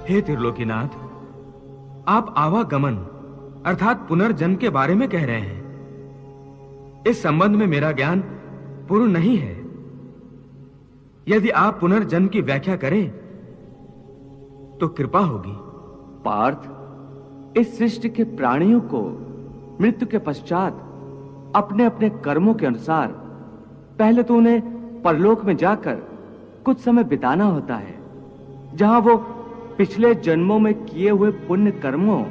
हे त्रिलोकीनाथ, आप आवागमन अर्थात पुनर्जन्म के बारे में कह रहे हैं। इस संबंध में मेरा ज्ञान पूर्ण नहीं है। यदि आप पुनर्जन्म की व्याख्या करें तो कृपा होगी। पार्थ, इस सृष्टि के प्राणियों को मृत्यु के पश्चात अपने अपने कर्मों के अनुसार पहले तो उन्हें परलोक में जाकर कुछ समय बिताना होता है, जहां वो पिछले जन्मों में किए हुए पुण्य कर्मों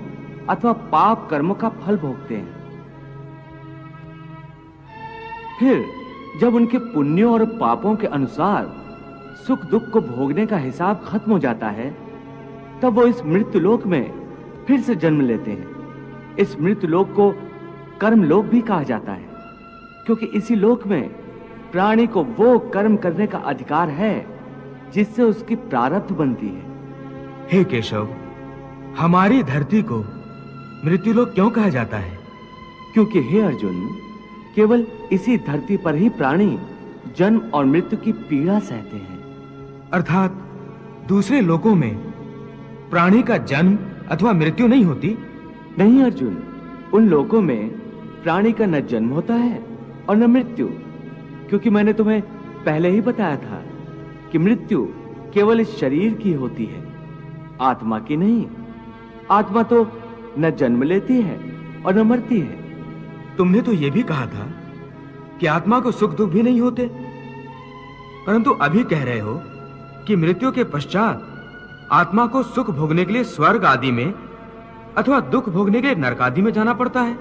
अथवा पाप कर्मों का फल भोगते हैं। फिर जब उनके पुण्यों और पापों के अनुसार सुख दुख को भोगने का हिसाब खत्म हो जाता है, तब वो इस मृत्युलोक में फिर से जन्म लेते हैं। इस मृत्युलोक को कर्मलोक भी कहा जाता है, क्योंकि इसी लोक में प्राणी को वो कर्म करने का अधिकार है जिससे उसकी प्रारब्ध बनती है। हे केशव, हमारी धरती को मृत्युलोक क्यों कहा जाता है? क्योंकि हे अर्जुन, केवल इसी धरती पर ही प्राणी जन्म और मृत्यु की पीड़ा सहते हैं। अर्थात दूसरे लोकों में प्राणी का जन्म अथवा मृत्यु नहीं होती? नहीं अर्जुन, उन लोकों में प्राणी का न जन्म होता है और न मृत्यु, क्योंकि मैंने तुम्हें पहले ही बताया था कि मृत्यु केवल इस शरीर की होती है, आत्मा की नहीं। आत्मा तो न जन्म लेती है और न मरती है। तुमने तो यह भी कहा था कि आत्मा को सुख दुख भी नहीं होते, परंतु अभी कह रहे हो कि मृत्यु के पश्चात आत्मा को सुख भोगने के लिए स्वर्ग आदि में अथवा दुख भोगने के लिए नरक आदि में जाना पड़ता है।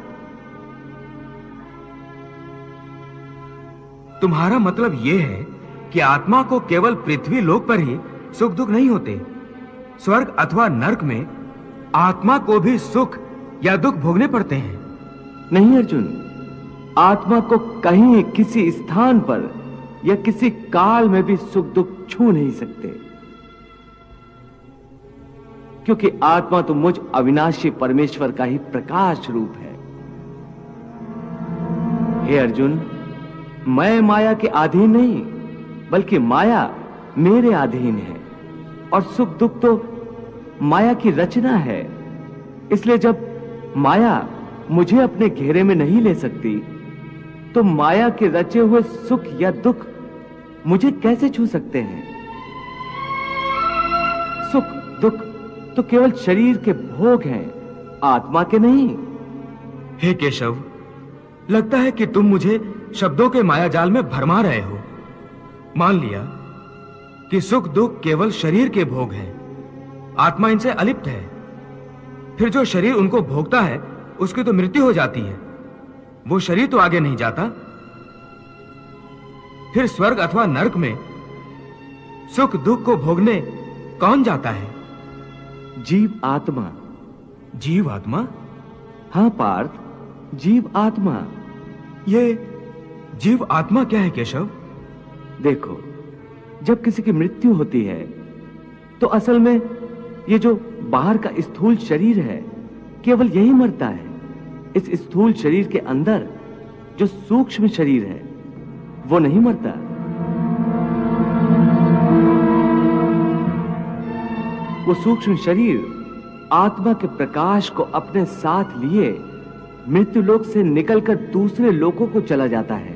तुम्हारा मतलब यह है कि आत्मा को केवल पृथ्वी लोक पर ही सुख दुख नहीं होते, स्वर्ग अथवा नरक में आत्मा को भी सुख या दुख भोगने पड़ते हैं? नहीं अर्जुन, आत्मा को कहीं किसी स्थान पर या किसी काल में भी सुख दुख छू नहीं सकते, क्योंकि आत्मा तो मुझ अविनाशी परमेश्वर का ही प्रकाश रूप है। हे अर्जुन, मैं माया के अधीन नहीं, बल्कि माया मेरे अधीन है, और सुख दुख तो माया की रचना है। इसलिए जब माया मुझे अपने घेरे में नहीं ले सकती, तो माया के रचे हुए सुख या दुख मुझे कैसे छू सकते हैं? सुख दुख तो केवल शरीर के भोग हैं, आत्मा के नहीं। हे केशव, लगता है कि तुम मुझे शब्दों के मायाजाल में भरमा रहे हो। मान लिया कि सुख दुख केवल शरीर के भोग हैं, आत्मा इनसे अलिप्त है। फिर जो शरीर उनको भोगता है उसकी तो मृत्यु हो जाती है, वो शरीर तो आगे नहीं जाता। फिर स्वर्ग अथवा नरक में सुख दुख को भोगने कौन जाता है? जीव आत्मा। जीव आत्मा? हां पार्थ, जीव आत्मा। ये जीव आत्मा क्या है केशव? देखो, जब किसी की मृत्यु होती है तो असल में ये जो बाहर का स्थूल शरीर है केवल यही मरता है। इस स्थूल शरीर के अंदर जो सूक्ष्म शरीर है वो नहीं मरता। वो सूक्ष्म शरीर आत्मा के प्रकाश को अपने साथ लिए मृत्यु लोक से निकलकर दूसरे लोकों को चला जाता है।